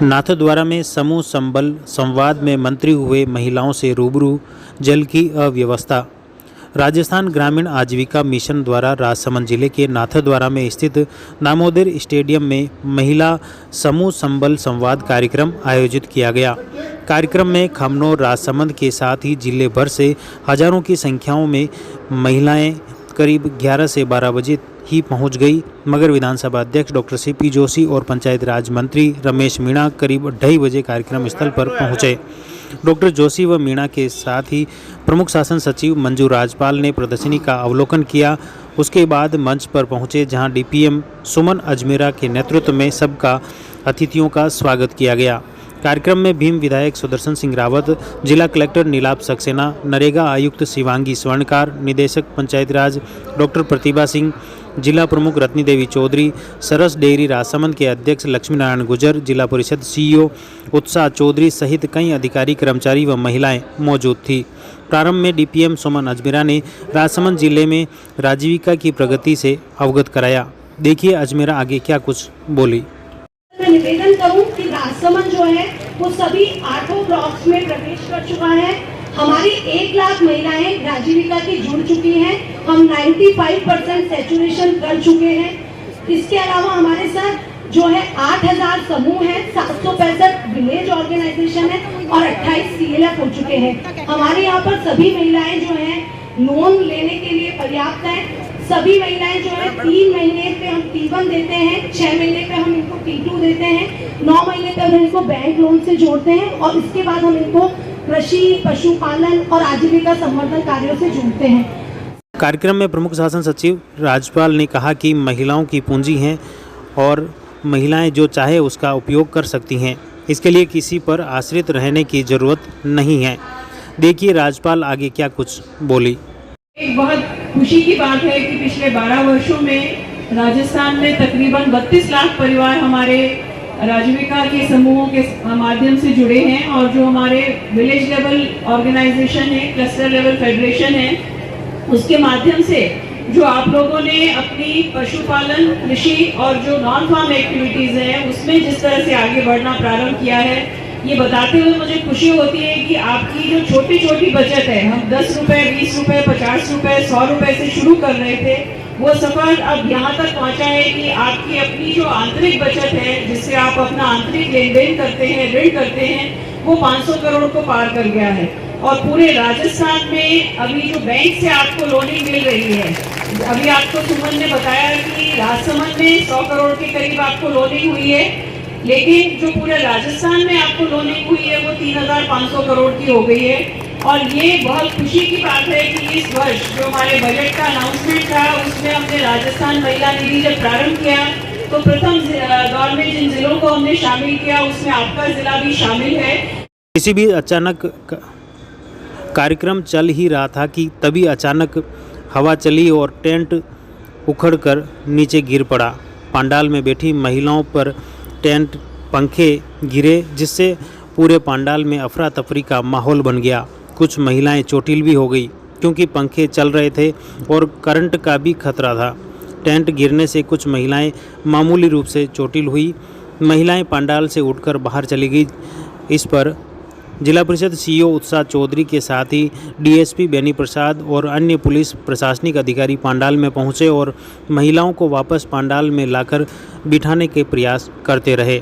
नाथद्वारा में समूह संबल संवाद में मंत्री हुए महिलाओं से रूबरू। जल की अव्यवस्था। राजस्थान ग्रामीण आजीविका मिशन द्वारा राजसमंद जिले के नाथद्वारा में स्थित दामोदर स्टेडियम में महिला समूह संबल संवाद कार्यक्रम आयोजित किया गया। कार्यक्रम में खमनोर, राजसमंद के साथ ही जिले भर से हजारों की संख्याओं में महिलाएं करीब 11 से 12 बजे ही पहुंच गई, मगर विधानसभा अध्यक्ष डॉक्टर सीपी जोशी और पंचायत राज मंत्री रमेश मीणा करीब 2:30 बजे कार्यक्रम स्थल पर पहुंचे। डॉक्टर जोशी व मीणा के साथ ही प्रमुख शासन सचिव मंजू राजपाल ने प्रदर्शनी का अवलोकन किया। उसके बाद मंच पर पहुंचे, जहां डीपीएम सुमन अजमेरा के नेतृत्व में सबका अतिथियों का स्वागत किया गया। कार्यक्रम में भीम विधायक सुदर्शन सिंह रावत, जिला कलेक्टर नीलाभ सक्सेना, नरेगा आयुक्त शिवांगी स्वर्णकार, निदेशक पंचायत राज डॉक्टर प्रतिभा सिंह, जिला प्रमुख रत्नी देवी चौधरी, सरस डेयरी राजसमंद के अध्यक्ष लक्ष्मी नारायण गुजर, जिला परिषद सीईओ उत्साह चौधरी सहित कई अधिकारी, कर्मचारी व महिलाएं मौजूद थी। प्रारंभ में डीपीएम सुमन अजमेरा ने राजसमंद जिले में आजीविका की प्रगति से अवगत कराया। देखिए अजमेरा आगे क्या कुछ बोली। मैं निवेदन करूं कि राजसमंद जो है वो सभी 8 ब्लॉक्स में प्रवेश कर चुका है। हमारी 1 लाख महिलाएं आजीविका की जुड़ चुकी हैं। हम 95% सैचुरेशन कर चुके हैं। इसके अलावा हमारे साथ जो है 8000 समूह हैं, 765 विलेज ऑर्गेनाइजेशन है और 28 CLF हो चुके हैं। हमारे यहाँ पर सभी महिलाएं जो हैं लोन लेने के लिए पर्याप्त है। सभी महिलाएं जो है 3 महीने पे हम T1 देते हैं, 6 महीने पे हम इनको T2 देते हैं, 9 महीने पे हम इनको बैंक लोन से जोड़ते हैं और इसके बाद हम इनको कृषि, पशुपालन और आजीविका संवर्धन कार्यों से जोड़ते हैं। कार्यक्रम में प्रमुख शासन सचिव राजपाल ने कहा कि महिलाओं की पूंजी हैं और महिलाएं जो चाहे उसका उपयोग कर सकती हैं। इसके लिए किसी पर आश्रित रहने की जरूरत नहीं है। देखिए राजपाल आगे क्या कुछ बोली। एक बहुत खुशी की बात है कि पिछले 12 वर्षों में राजस्थान में तकरीबन 32 लाख परिवार हमारे आजीविका के समूहों के माध्यम से जुड़े हैं और जो हमारे विलेज लेवल ऑर्गेनाइजेशन है, क्लस्टर लेवल फेडरेशन है, उसके माध्यम से जो आप लोगों ने अपनी पशुपालन, कृषि और जो नॉन फार्म एक्टिविटीज है उसमें जिस तरह से आगे बढ़ना प्रारंभ किया है, ये बताते हुए मुझे खुशी होती है कि आपकी जो छोटी छोटी बचत है, हम 10 रुपए, 20 रुपए, 50 रुपए, 100 रुपए से शुरू कर रहे थे, वो सफर अब यहाँ तक पहुँचा है कि आपकी अपनी जो आंतरिक बचत है, जिससे आप अपना आंतरिक लेन देन करते हैं, ऋण करते हैं, वो 500 करोड़ को पार कर गया है। और पूरे राजस्थान में अभी जो बैंक से आपको लोनिंग मिल रही है, अभी आपको सुमन ने बताया कि राजसमंद में 100 करोड़ के करीब आपको लोनिंग हुई है, लेकिन जो पूरे राजस्थान में आपको लोनिंग हुई है वो 3500 करोड़ की हो गई है। और ये बहुत खुशी की बात है कि इस वर्ष जो हमारे बजट का अनाउंसमेंट था उसमें हमने राजस्थान महिला निधि जब प्रारंभ किया तो प्रथम दौर में जिन जिलों को हमने शामिल किया उसमें आपका जिला भी शामिल है। किसी भी अचानक कार्यक्रम चल ही रहा था कि तभी अचानक हवा चली और टेंट उखड़कर नीचे गिर पड़ा। पंडाल में बैठी महिलाओं पर टेंट, पंखे गिरे, जिससे पूरे पंडाल में अफरा तफरी का माहौल बन गया। कुछ महिलाएं चोटिल भी हो गई क्योंकि पंखे चल रहे थे और करंट का भी खतरा था। टेंट गिरने से कुछ महिलाएं मामूली रूप से चोटिल हुई। महिलाएं पंडाल से उठकर बाहर चली गई। इस पर जिला परिषद सीईओ उत्साह चौधरी के साथ ही डीएसपी बेनी प्रसाद और अन्य पुलिस प्रशासनिक अधिकारी पंडाल में पहुंचे और महिलाओं को वापस पंडाल में लाकर बिठाने के प्रयास करते रहे।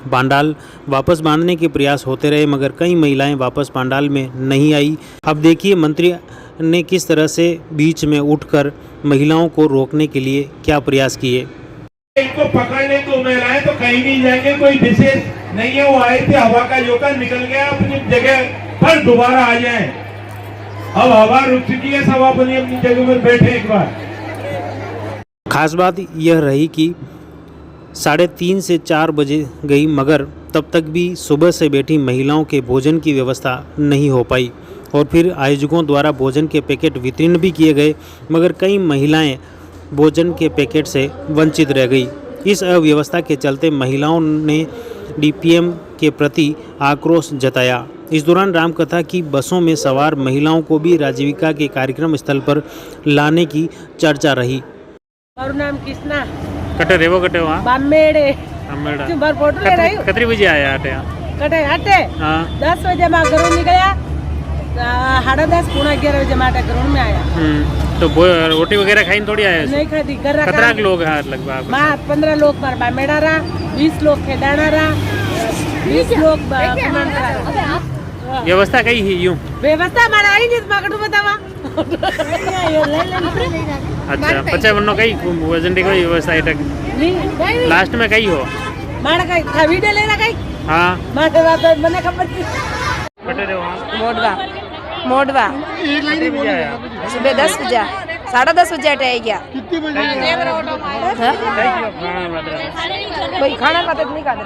पंडाल वापस बांधने के प्रयास होते रहे, मगर कई महिलाएं वापस पंडाल में नहीं आई। अब देखिए मंत्री ने किस तरह से बीच में उठकर महिलाओं को रोकने के लिए क्या प्रयास किए। इनको पकड़ने को महिलाएं तो कहीं नहीं जाएंगे, कोई विशेष नहीं है। वो आए थे, हवा का झोंका निकल गया, अपनी जगह पर दोबारा आ जाए। अब हवा रुक चुकी है, सब अपनी अपनी जगह पर बैठे एक बार। खास बात यह रही कि 3:30 से 4 बजे गई, मगर तब तक भी सुबह से बैठी महिलाओं के भोजन की व्यवस्था नहीं हो पाई और फिर आयोजकों द्वारा भोजन के पैकेट वितरण भी किए गए, मगर कई महिलाएं भोजन के पैकेट से वंचित रह गई। इस अव्यवस्था के चलते महिलाओं ने डीपीएम के प्रति आक्रोश जताया। इस दौरान रामकथा की बसों में सवार महिलाओं को भी राजीविका के कार्यक्रम स्थल पर लाने की चर्चा रही। મારું નામ કૃષ્ણા कटे रेवो कटे वहाँ બામેડે अमेड़ा। जो बार फोटो ले रही हूँ कतरी बजे आया आटे कटे हटे हाँ 10 बजे मैं घरों निकला 10:30 पौना 11 बजे मैं घरों में आया तो रोटी वगैरह खाई थोड़ी आया नहीं खाती घर रखा कितना लोग हैं लगभग माँ 15 लोग पर बामेड़ा रहा 20 लोग खेदाना रहा 20 लोग कमांडरा रहा। व्यवस्था कई ही यूं व्यवस्था हमारा आई नहीं पकड़ू बतावा अच्छा 55 कई वजन की व्यवस्था है नहीं लास्ट में कई हो मारा कई था वीडियो लेना कई हाँ माटे बात मने खबर थी कटे रे वहाँ मोडवा मोडवा कतरी बजे आया सुबह 10 बजे 10:30 बजे आ गया कोई खाना खाते नहीं खाते।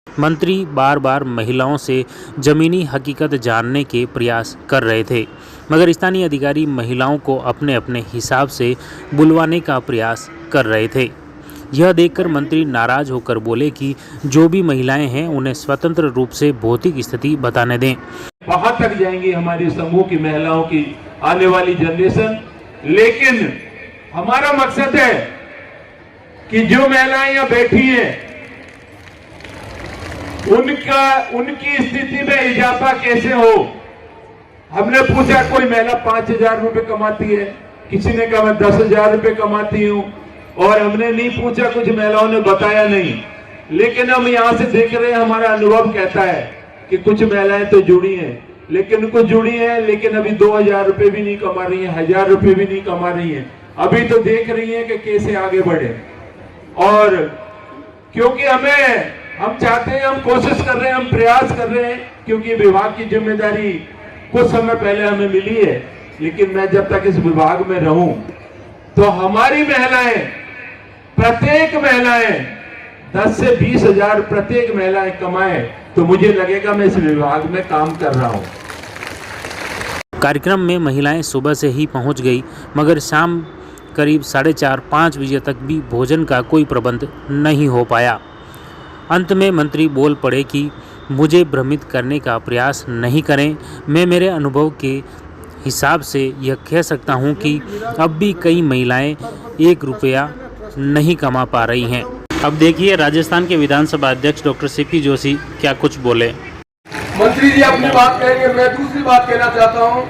मंत्री बार बार महिलाओं से जमीनी हकीकत जानने के प्रयास कर रहे थे, मगर स्थानीय अधिकारी महिलाओं को अपने अपने हिसाब से बुलवाने का प्रयास कर रहे थे। यह देखकर मंत्री नाराज होकर बोले कि जो भी महिलाएं हैं उन्हें स्वतंत्र रूप से भौतिक स्थिति बताने दें। वहां तक जाएंगी हमारी समूह की महिलाओं की आने वाली जनरेशन, लेकिन हमारा मकसद है कि जो महिलाएं यहाँ बैठी हैं उनकी स्थिति में इजाफा कैसे हो। हमने पूछा, कोई महिला 5,000 रुपए कमाती है, किसी ने कहा मैं 10,000 रुपए कमाती हूँ, और हमने नहीं पूछा, कुछ महिलाओं ने बताया नहीं। लेकिन हम यहाँ से देख रहे हैं, हमारा अनुभव कहता है कि कुछ महिलाएं तो जुड़ी हैं, लेकिन कुछ जुड़ी हैं लेकिन अभी 2,000 रुपए भी नहीं कमा रही हैं, 1,000 रुपए भी नहीं कमा रही हैं। अभी तो देख रही हैं कि कैसे आगे बढ़े। और क्योंकि हम चाहते हैं, हम कोशिश कर रहे हैं, हम प्रयास कर रहे हैं, क्योंकि विभाग की जिम्मेदारी कुछ समय पहले हमें मिली है, लेकिन मैं जब तक इस विभाग में रहूं तो हमारी महिलाएं, प्रत्येक महिलाएं 10 से 20 हजार प्रत्येक महिलाएं कमाएं तो मुझे लगेगा मैं इस विभाग में काम कर रहा हूं। कार्यक्रम में महिलाएं सुबह से ही पहुंच गई, मगर शाम करीब 4:30-5 बजे तक भी भोजन का कोई प्रबंध नहीं हो पाया। अंत में मंत्री बोल पड़े कि मुझे भ्रमित करने का प्रयास नहीं करें। मैं मेरे अनुभव के हिसाब से यह कह सकता हूं कि अब भी कई महिलाएं 1 रुपया नहीं कमा पा रही हैं। अब देखिए राजस्थान के विधानसभा अध्यक्ष डॉक्टर सीपी जोशी क्या कुछ बोले। मंत्री जी अपनी बात कहेंगे, मैं दूसरी बात कहना चाहता हूं।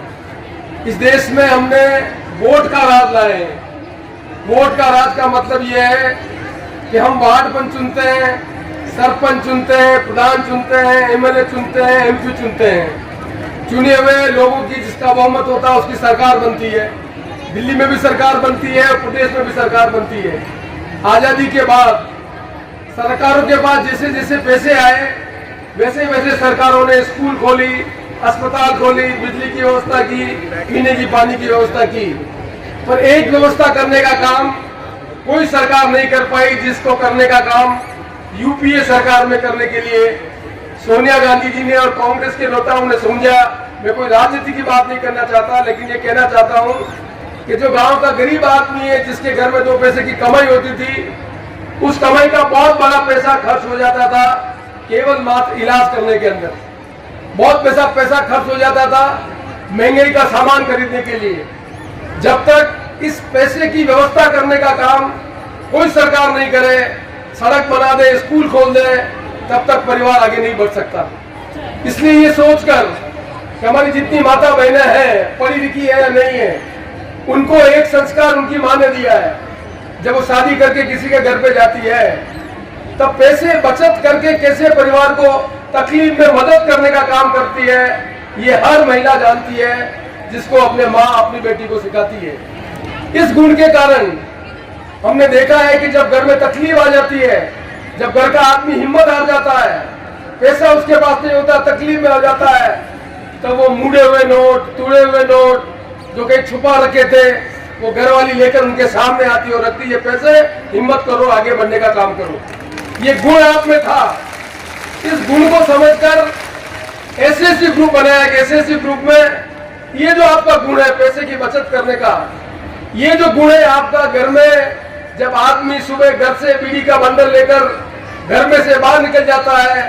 इस देश में हमने वोट का राज लाए हैं। वोट का राज का मतलब यह है कि हम वार्ड पंच चुनते हैं, सरपंच चुनते हैं, प्रधान चुनते हैं, एमएलए चुनते हैं, एमपी चुनते हैं। चुने हुए लोगों की जिसका बहुमत होता है उसकी सरकार बनती है। दिल्ली में भी सरकार बनती है, प्रदेश में भी सरकार बनती है। आजादी के बाद सरकारों के पास जैसे जैसे पैसे आए वैसे वैसे सरकारों ने स्कूल खोली, अस्पताल खोली, बिजली की व्यवस्था की, पीने की पानी की व्यवस्था की, पर एक व्यवस्था करने का काम कोई सरकार नहीं कर पाई, जिसको करने का काम यूपीए सरकार में करने के लिए सोनिया गांधी जी ने और कांग्रेस के नेताओं ने समझा। मैं कोई राजनीति की बात नहीं करना चाहता, लेकिन ये कहना चाहता हूं कि जो गांव का गरीब आदमी है, जिसके घर में 2 पैसे की कमाई होती थी, उस कमाई का बहुत बड़ा पैसा खर्च हो जाता था केवल मात्र इलाज करने के अंदर। बहुत पैसा खर्च हो जाता था महंगाई का सामान खरीदने के लिए। जब तक इस पैसे की व्यवस्था करने का काम कोई सरकार नहीं करे, सड़क बना दे, स्कूल खोल दे, तब तक परिवार आगे नहीं बढ़ सकता। इसलिए ये सोचकर कि हमारी जितनी माता बहनें हैं, पढ़ी लिखी है या नहीं है, उनको एक संस्कार उनकी माँ ने दिया है। जब वो शादी करके किसी के घर पे जाती है तब पैसे बचत करके कैसे परिवार को तकलीफ में मदद करने का काम करती है, ये हर महिला जानती है, जिसको अपने माँ अपनी बेटी को सिखाती है। इस गुण के कारण हमने देखा है कि जब घर में तकलीफ आ जाती है, जब घर का आदमी हिम्मत हार जाता है, पैसा उसके पास नहीं होता, तकलीफ में आ जाता है, तब वो मुड़े हुए नोट, तोड़े हुए नोट जो कहीं छुपा रखे थे, वो घर वाली लेकर उनके सामने आती और रखती है पैसे, हिम्मत करो, आगे बढ़ने का काम करो। ये गुण आप में था। इस गुण को समझकर एसएससी ग्रुप बनाया कि एसएससी ग्रुप में ये जो आपका गुण है पैसे की बचत करने का, ये जो गुण है आपका, घर में जब आदमी सुबह घर से बीड़ी का बंडल लेकर घर में से बाहर निकल जाता है,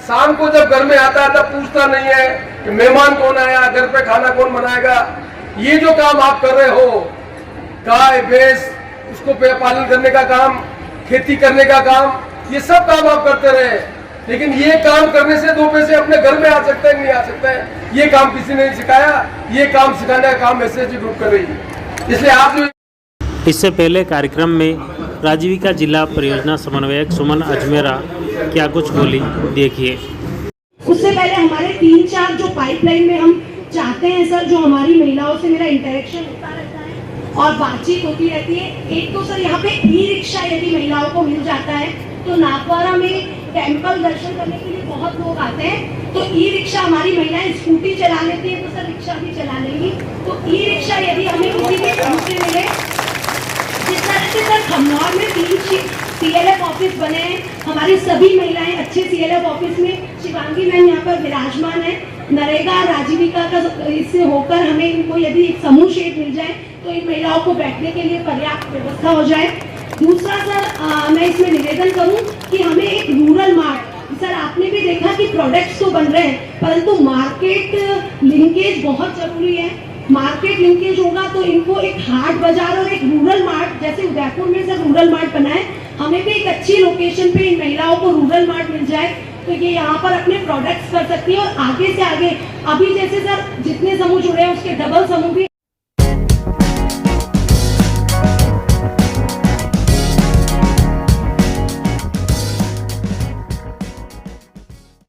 शाम को जब घर में आता है तब पूछता नहीं है कि मेहमान कौन आया, घर पे खाना कौन बनाएगा। ये जो काम आप कर रहे हो, गाय भैंस उसको पालन करने का काम, खेती करने का काम, ये सब काम आप करते रहे, लेकिन ये काम करने से 2 पैसे अपने घर में आ सकते हैं नहीं आ सकते हैं, ये काम किसी ने नहीं सिखाया। ये काम सिखाने का काम एसएसजी ग्रुप कर रही है। इसलिए आप जो इससे पहले कार्यक्रम में राजीविका जिला परियोजना समन्वयक सुमन अजमेरा क्या कुछ बोली, देखिए। उससे पहले हमारे 3-4 जो पाइपलाइन में हम चाहते हैं सर, जो हमारी महिलाओं से मेरा इंटरेक्शन होता रहता है और बातचीत होती रहती है। एक तो सर यहाँ पे ई रिक्शा यदि महिलाओं को मिल जाता है तो नाथद्वारा में टेम्पल दर्शन करने के लिए बहुत लोग आते हैं, तो ई रिक्शा हमारी महिलाएं स्कूटी चला लेती है तो सर रिक्शा भी चला लेंगी। तो ई रिक्शा यदि हमें किसी भी से मिले, जिस तरह से सर खमनौर में 3 CLF ऑफिस बने हैं, हमारी सभी महिलाएं अच्छे CLF ऑफिस में, शिवांगी मैम यहाँ पर विराजमान है, नरेगा राजीविका का इससे होकर हमें इनको यदि एक समूह शेड मिल जाए तो इन महिलाओं को बैठने के लिए पर्याप्त व्यवस्था हो जाए। दूसरा सर मैं इसमें निवेदन करूं कि हमें एक रूरल मार्ट, सर आपने भी देखा कि प्रोडक्ट्स तो बन रहे हैं परंतु मार्केट लिंकेज बहुत जरूरी है। मार्केट लिंकेज होगा तो इनको एक हाट बाजार और एक रूरल मार्ट, जैसे उदयपुर में सर रूरल मार्ट बना है, हमें भी एक अच्छी लोकेशन पे इन महिलाओं को रूरल मार्ट मिल जाए तो ये यहाँ पर अपने प्रोडक्ट्स कर सकती है और आगे से आगे, अभी जैसे सर जितने समूह जुड़े हैं उसके डबल समूह भी